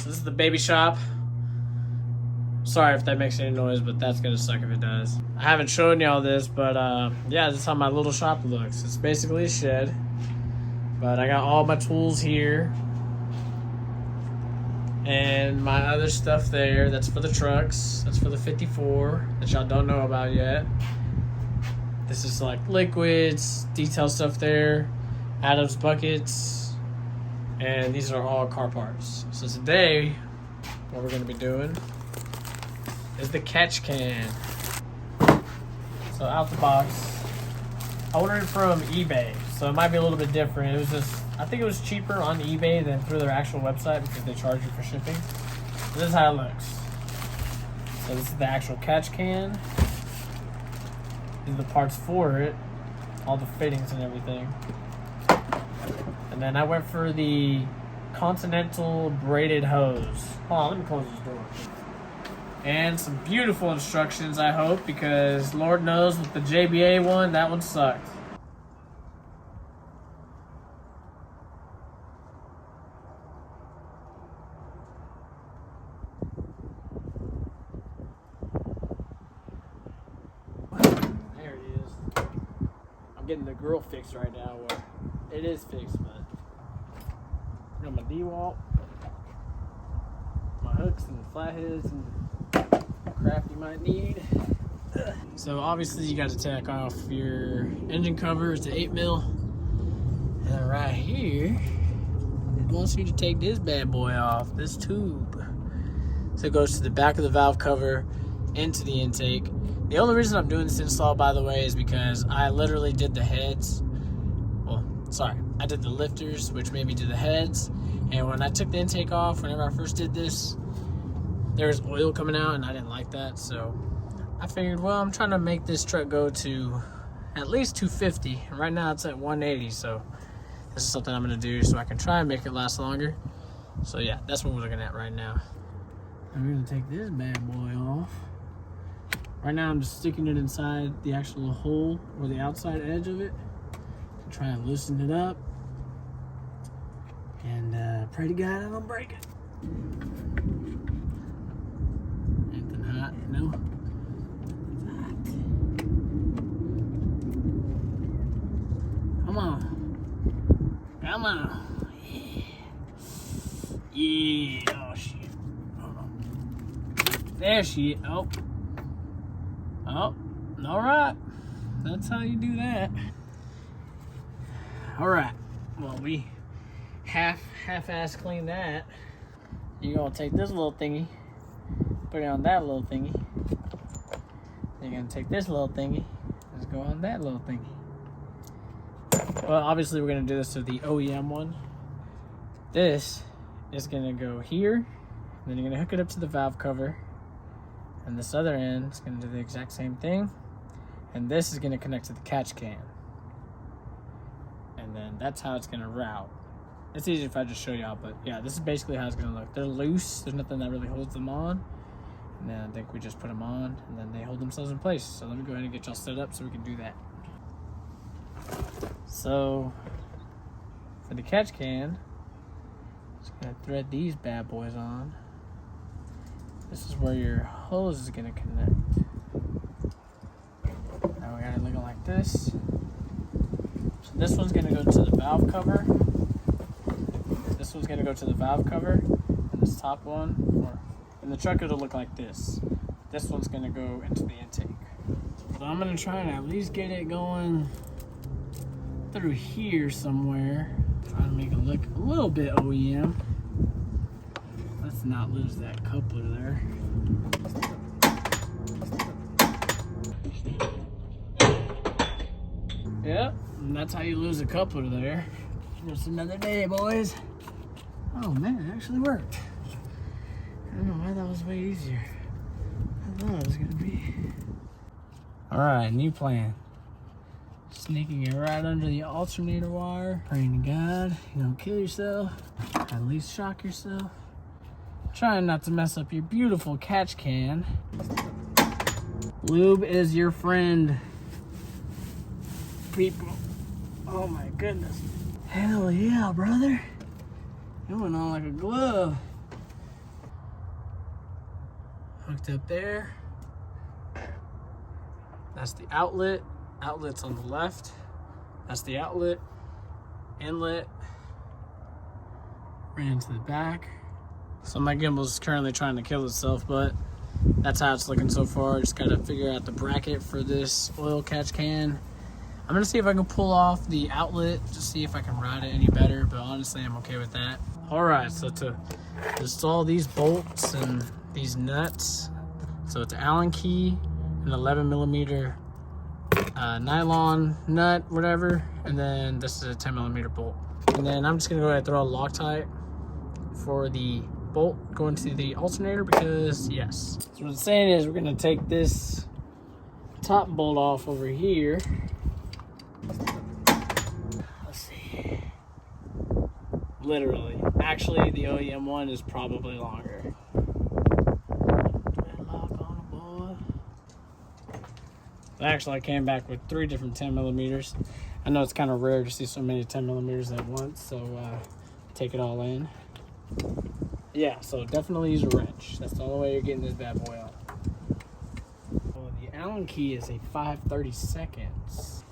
So this is the baby shop. Sorry if that makes any noise, but that's gonna suck if it does. I haven't shown y'all this, but yeah, this is how my little shop looks. It's basically a shed, but I got all my tools here and my other stuff there. That's for the trucks. That's for the 54 that y'all don't know about yet. This is like liquids, detail stuff there, Adam's buckets, and these are all car parts. So today, what we're gonna be doing is the catch can. So out the box, I ordered it from eBay, so it might be a little bit different. It was just, I think it was cheaper on eBay than through their actual website because they charge you for shipping. So this is how it looks. So this is the actual catch can. These are the parts for it, all the fittings and everything. And then I went for the Continental braided hose. Hold on, let me close this door. And some beautiful instructions, I hope, because Lord knows with the JBA one, that one sucked. There it is. I'm getting the grill fixed right now. Well, it is fixed, but I got my D-wall, my hooks and flatheads and crap you might need. So obviously you got to take off your engine cover. It's an 8mm. And then right here, it wants you to take this bad boy off, this tube. So it goes to the back of the valve cover, into the intake. The only reason I'm doing this install, by the way, is because I literally did the heads. Well, sorry, I did the lifters, which made me do the heads. And when I took the intake off, whenever I first did this, there was oil coming out, and I didn't like that. So I figured, well, I'm trying to make this truck go to at least 250. And right now it's at 180. So this is something I'm gonna do so I can try and make it last longer. So yeah, that's what we're looking at right now. I'm gonna take this bad boy off. Right now I'm just sticking it inside the actual hole or the outside edge of it to try and loosen it up. And pray to God I don't break it. Anything hot, you know? It's hot. Come on. Come on. Yeah. Yeah. Oh, shit. Hold on. There she is. Oh. Oh. All right. That's how you do that. All right. Well, we half-ass clean that. You're gonna take this little thingy, put it on that little thingy. You're gonna take this little thingy, just go on that little thingy. Well, obviously we're gonna do this to the OEM one. This is gonna go here, and then you're gonna hook it up to the valve cover, and this other end is gonna do the exact same thing, and this is gonna connect to the catch can. And then that's how it's gonna route. It's easy if I just show y'all, but yeah, this is basically how it's gonna look. They're loose, there's nothing that really holds them on. And then I think we just put them on, and then they hold themselves in place. So let me go ahead and get y'all set up so we can do that. So, for the catch can, just gonna thread these bad boys on. This is where your hose is gonna connect. Now we got it looking like this. So this one's gonna go to the valve cover. This one's gonna go to the valve cover, and this top one, and the truck it'll look like this. This one's gonna go into the intake. So I'm gonna try and at least get it going through here somewhere. Try to make it look a little bit OEM. Let's not lose that coupler there. Yep, and that's how you lose a coupler there. Just another day, boys. Oh man, it actually worked. I don't know why that was way easier. I thought it was gonna be. All right, new plan. Sneaking it right under the alternator wire. Praying to God you don't kill yourself. At least shock yourself. Trying not to mess up your beautiful catch can. Lube is your friend, people. Oh my goodness. Hell yeah, brother. It went on like a glove. hooked up there. That's the outlet. Outlet's on the left. That's the outlet. Inlet. Ran to the back. So my gimbal's currently trying to kill itself, but that's how it's looking so far. Just gotta figure out the bracket for this oil catch can. I'm gonna see if I can pull off the outlet to see if I can ride it any better, but honestly, I'm okay with that. All right, so to install these bolts and these nuts, so it's an Allen key, an 11mm nylon nut, whatever, and then this is a 10mm bolt. And then I'm just gonna go ahead and throw a Loctite for the bolt going to the alternator because yes. So what I'm saying is we're gonna take this top bolt off over here. Let's see. Literally. Actually, the OEM one is probably longer. Dreadlock on the board. Actually, I came back with 3 different 10mm. I know it's kind of rare to see so many 10mm at once, so take it all in. Yeah, so definitely use a wrench. That's the only way you're getting this bad boy out. Well, the Allen key is a 5/32.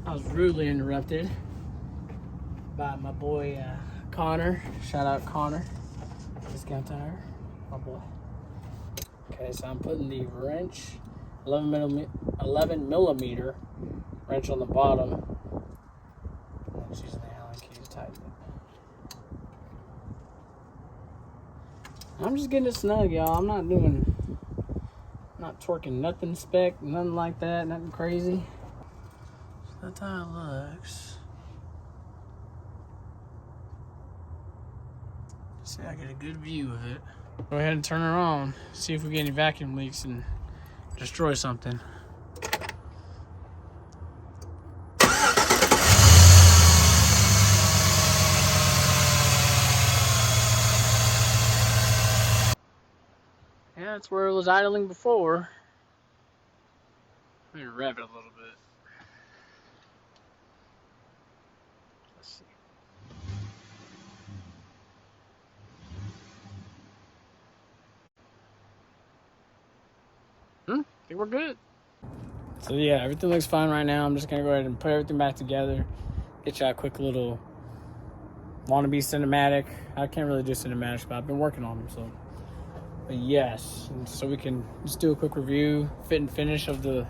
I was rudely interrupted by my boy Connor. Shout out Connor. Discount Tire, my boy. Okay, so I'm putting the wrench, 11mm wrench on the bottom. I'm just using the Allen key to tighten it. I'm just getting it snug, y'all. I'm not torquing nothing spec, nothing like that, nothing crazy. So that's how it looks. See, I get a good view of it. Go ahead and turn her on. See if we get any vacuum leaks and destroy something. Yeah, that's where it was idling before. Let me rev it a little bit. Let's see. I think we're good. So yeah, everything looks fine right now. I'm just gonna go ahead and put everything back together. Get you a quick little wannabe cinematic. I can't really do cinematics, but I've been working on them, so. But yes, and so we can just do a quick review, fit and finish of the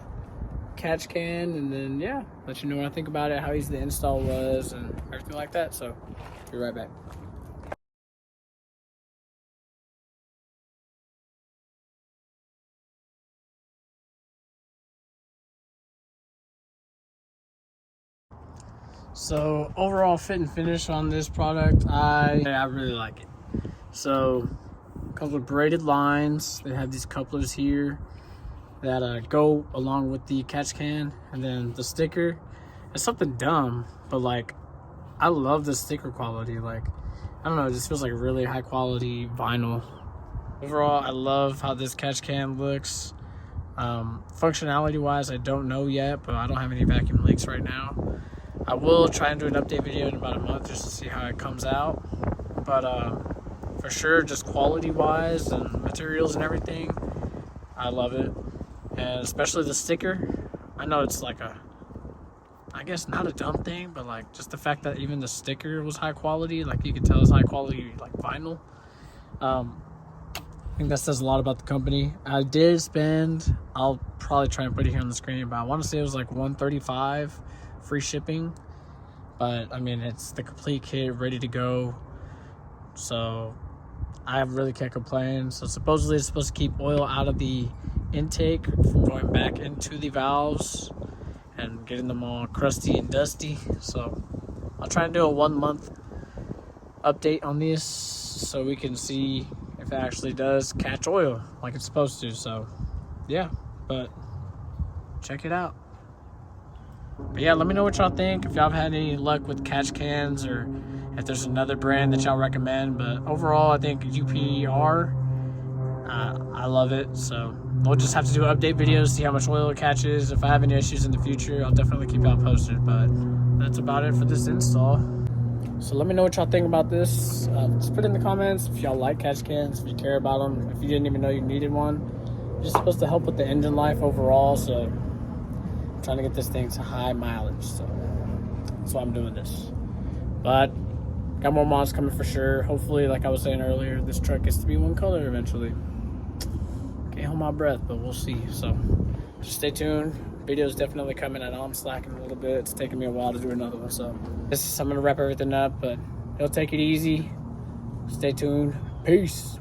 catch can, and then yeah, let you know what I think about it, how easy the install was, and everything like that. So, be right back. So overall fit and finish on this product, I really like it. So comes with braided lines. They have these couplers here that go along with the catch can, and then the sticker. It's something dumb, but like I love the sticker quality. Like I don't know, it just feels like really high quality vinyl. Overall, I love how this catch can looks. Functionality wise, I don't know yet, but I don't have any vacuum leaks right now. I will try and do an update video in about a month just to see how it comes out. But for sure, just quality wise and materials and everything, I love it. And especially the sticker. I know it's like I guess not a dumb thing, but like just the fact that even the sticker was high quality, like you could tell it's high quality like vinyl. I think that says a lot about the company. I did spend, I'll probably try and put it here on the screen, but I want to say it was like $135 free shipping. But I mean, it's the complete kit ready to go, so I really can't complain. So supposedly it's supposed to keep oil out of the intake from going back into the valves and getting them all crusty and dusty. So I'll try and do a 1 month update on this so we can see if it actually does catch oil like it's supposed to. So yeah, but check it out. But yeah, let me know what y'all think, if y'all have had any luck with catch cans or if there's another brand that y'all recommend. But overall, I think UPR, I love it. So we'll just have to do update videos, see how much oil it catches. If I have any issues in the future, I'll definitely keep y'all posted. But that's about it for this install. So let me know what y'all think about this. Just put it in the comments if y'all like catch cans, if you care about them, if you didn't even know you needed one. It's just supposed to help with the engine life overall, so I'm trying to get this thing to high mileage, so that's why I'm doing this. But got more mods coming for sure. Hopefully, like I was saying earlier, this truck gets to be one color eventually. Can't hold my breath, but we'll see. So just stay tuned. Video's definitely coming. I know I'm slacking a little bit. It's taking me a while to do another one, so I'm gonna wrap everything up, but it'll take it easy. Stay tuned. Peace.